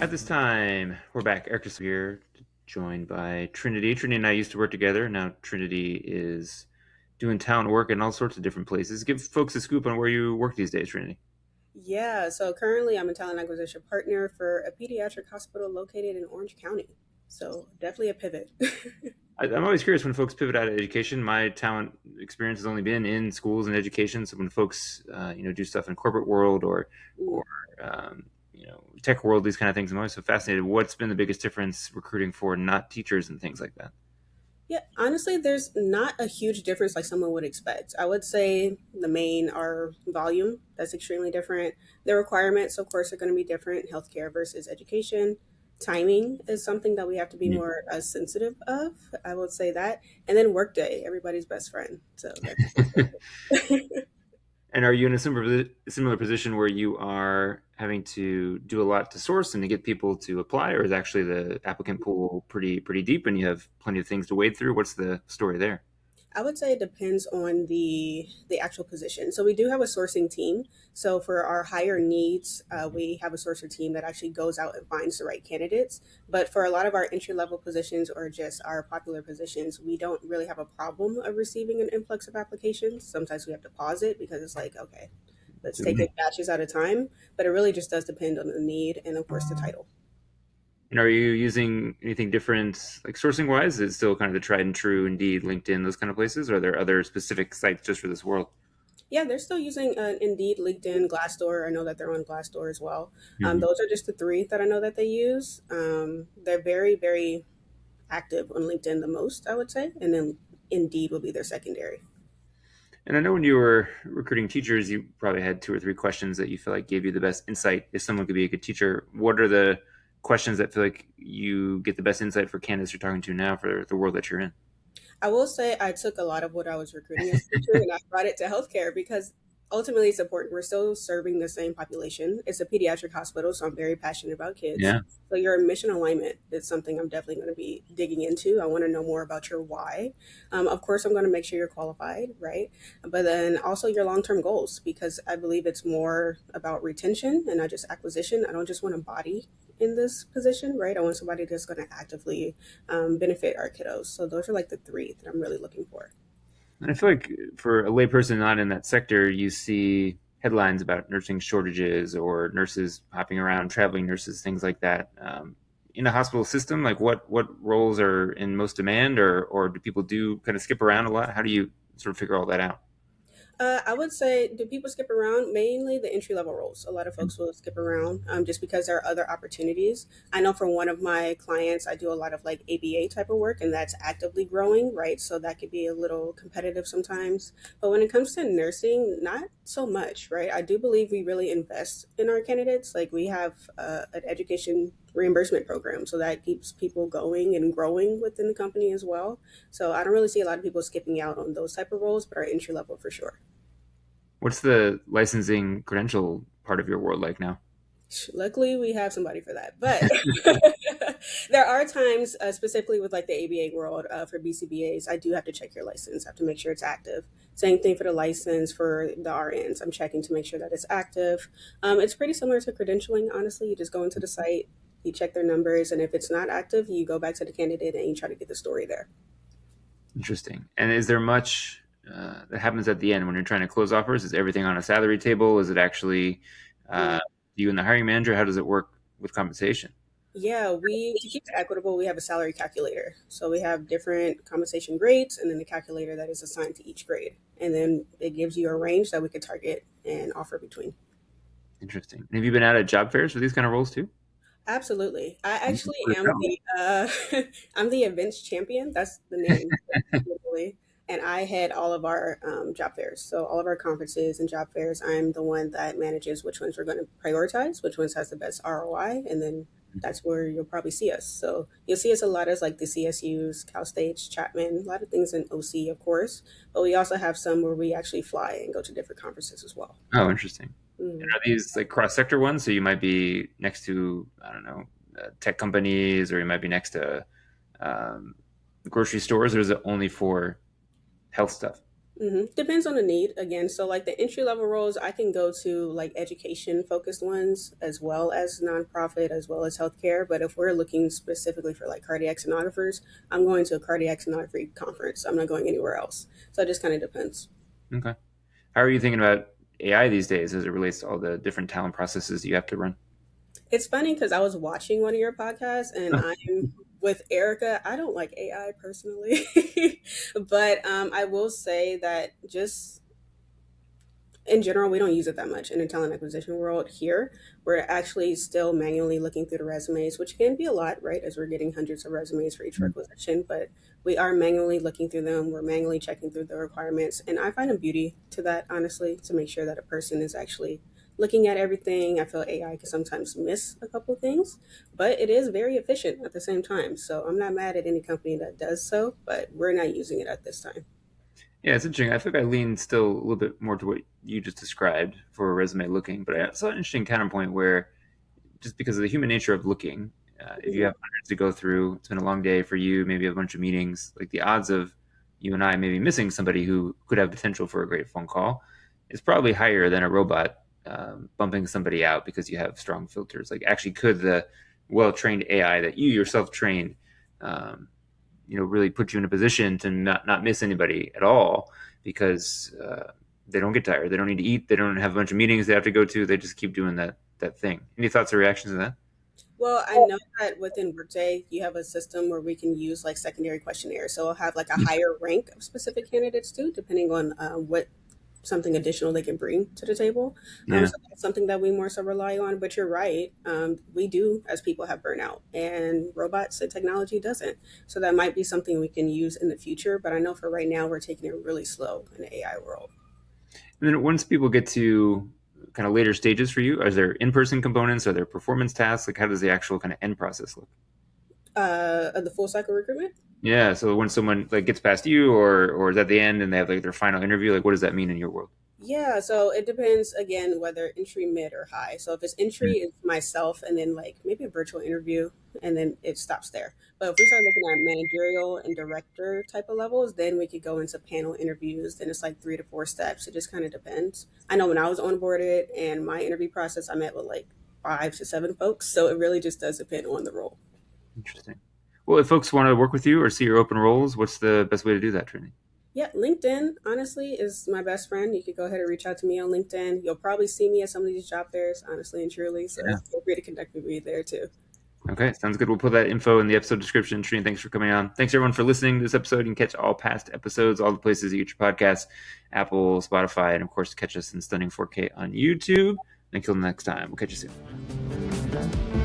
At this time, we're back. Eric is here, joined by Trinity. Trinity and I used to work together. Now Trinity is doing talent work in all sorts of different places. Give folks a scoop on where you work these days, Trinity. Yeah, so currently I'm a talent acquisition partner for a pediatric hospital located in Orange County. So definitely a pivot. I'm always curious when folks pivot out of education. My talent experience has only been in schools and education. So when folks, do stuff in corporate world or tech world, these kind of things, I'm always so fascinated. What's been the biggest difference recruiting for not teachers and things like that? Yeah, honestly, there's not a huge difference like someone would expect. I would say the main are volume. That's extremely different. The requirements, of course, are going to be different. Healthcare versus education. Timing is something that we have to be more sensitive of. I would say that. And then workday, everybody's best friend. So that's And are you in a similar position where you are having to do a lot to source and to get people to apply, or is actually the applicant pool pretty deep and you have plenty of things to wade through? What's the story there? I would say it depends on the actual position. So we do have a sourcing team. So for our higher needs, we have a sourcer team that actually goes out and finds the right candidates. But for a lot of our entry level positions or just our popular positions, we don't really have a problem of receiving an influx of applications. Sometimes we have to pause it because it's like, okay, let's take it batches at a time. But it really just does depend on the need and of course the title. And are you using anything different, like sourcing wise? Is it still kind of the tried and true Indeed, LinkedIn, those kind of places? Or are there other specific sites just for this world? Yeah, they're still using Indeed, LinkedIn, Glassdoor. I know that they're on Glassdoor as well. Mhm. Those are just the three that I know that they use. They're very, very active on LinkedIn the most, I would say, and then Indeed will be their secondary. And I know when you were recruiting teachers, you probably had two or three questions that you feel like gave you the best insight if someone could be a good teacher. What are the questions that feel like you get the best insight for candidates you're talking to now for the world that you're in? I will say I took a lot of what I was recruiting as a teacher and I brought it to healthcare because ultimately it's important. We're still serving the same population. It's a pediatric hospital, so I'm very passionate about kids. Yeah. So your mission alignment is something I'm definitely going to be digging into. I want to know more about your why. Of course, I'm going to make sure you're qualified, right? But then also your long-term goals because I believe it's more about retention and not just acquisition. I don't just want a body in this position, right? I want somebody that's going to actively benefit our kiddos. So those are like the three that I'm really looking for. And I feel like for a layperson not in that sector, you see headlines about nursing shortages or nurses hopping around, traveling nurses, things like that. In a hospital system, like what roles are in most demand, or do people do kind of skip around a lot? How do you sort of figure all that out? I would say, do people skip around? Mainly the entry level roles. A lot of folks will skip around just because there are other opportunities. I know for one of my clients, I do a lot of like ABA type of work, and that's actively growing, right? So that could be a little competitive sometimes. But when it comes to nursing, not so much, right? I do believe we really invest in our candidates. Like we have an education reimbursement program, so that keeps people going and growing within the company as well. So I don't really see a lot of people skipping out on those type of roles, but our entry level for sure. What's the licensing credential part of your world like now? Luckily, we have somebody for that. But there are times, specifically with like the ABA world for BCBAs, I do have to check your license. I have to make sure it's active. Same thing for the license for the RNs. I'm checking to make sure that it's active. It's pretty similar to credentialing, honestly. You just go into the site, you check their numbers, and if it's not active, you go back to the candidate and you try to get the story there. Interesting. And is there much that happens at the end when you're trying to close offers? Is everything on a salary table? Is it actually uh, you and the hiring manager? How does it work with compensation? Yeah, we to keep it equitable, we have a salary calculator. So we have different compensation grades and then the calculator that is assigned to each grade. And then it gives you a range that we could target and offer between. Interesting. And have you been out at job fairs for these kind of roles too? Absolutely. I actually For am travel. the I'm the events champion. That's the name, literally. And I head all of our job fairs. So all of our conferences and job fairs, I'm the one that manages which ones we're going to prioritize, which ones has the best ROI, and then that's where you'll probably see us. So you'll see us a lot as like the CSUs, Cal States, Chapman, a lot of things in OC, of course. But we also have some where we actually fly and go to different conferences as well. Oh, interesting. And Mm. are these like cross sector ones? So you might be next to, I don't know, tech companies, or you might be next to um, grocery stores, or is it only for health stuff? Depends on the need again. So like the entry level roles, I can go to like education focused ones as well as nonprofit as well as healthcare. But if we're looking specifically for like cardiac sonographers, I'm going to a cardiac sonography conference. I'm not going anywhere else. So it just kind of depends. Okay. How are you thinking about AI these days as it relates to all the different talent processes you have to run? It's funny because I was watching one of your podcasts and Oh, I'm with Erica. I don't like AI personally, but I will say that just in general, we don't use it that much in the talent acquisition world here. We're actually still manually looking through the resumes, which can be a lot, right? As we're getting hundreds of resumes for each requisition, but we are manually looking through them. We're manually checking through the requirements. And I find a beauty to that, honestly, to make sure that a person is actually looking at everything. I feel AI can sometimes miss a couple things, but it is very efficient at the same time. So I'm not mad at any company that does so, but we're not using it at this time. yeah, it's interesting. I think I lean still a little bit more to what you just described for resume looking, but I saw an interesting counterpoint where just because of the human nature of looking, if you Mhm. have hundreds to go through, it's been a long day for you, maybe a bunch of meetings, like the odds of you and I maybe missing somebody who could have potential for a great phone call is probably higher than a robot bumping somebody out because you have strong filters. Like, actually, could the well-trained AI that you yourself trained, um, really put you in a position to not miss anybody at all because they don't get tired, they don't need to eat, they don't have a bunch of meetings they have to go to, they just keep doing that thing. Any thoughts or reactions to that? Well, I know that within Workday, you have a system where we can use like secondary questionnaires. So it'll have like a higher rank of specific candidates too, depending on what something additional they can bring to the table. Yeah. So that's something that we more so rely on. But you're right. We do, as people, have burnout, and robots and technology doesn't. So that might be something we can use in the future. But I know for right now, we're taking it really slow in the AI world. And then once people get to kind of later stages for you, are there in-person components? Are there performance tasks? Like, how does the actual kind of end process look? Of the full cycle recruitment. Yeah. So when someone like gets past you, or is at the end and they have like their final interview, like what does that mean in your world? Yeah, so it depends again whether entry, mid, or high. So if it's entry, Mm. it's myself and then like maybe a virtual interview and then it stops there. But if we start looking at managerial and director type of levels, then we could go into panel interviews. Then it's like 3 to 4 steps. It just kind of depends. I know when I was onboarded and my interview process, I met with like 5 to 7 folks. So it really just does depend on the role. Interesting. Well, if folks want to work with you or see your open roles, what's the best way to do that, Trinity? Yeah, LinkedIn honestly is my best friend. You could go ahead and reach out to me on LinkedIn. You'll probably see me at some of these job fairs, honestly and truly. So Yeah. feel free to connect with me there too. Okay, sounds good. We'll put that info in the episode description. Trini, thanks for coming on. Thanks everyone for listening to this episode. You can catch all past episodes, all the places you get your podcasts, Apple, Spotify, and of course, catch us in stunning 4K on YouTube. Until next time, we'll catch you soon.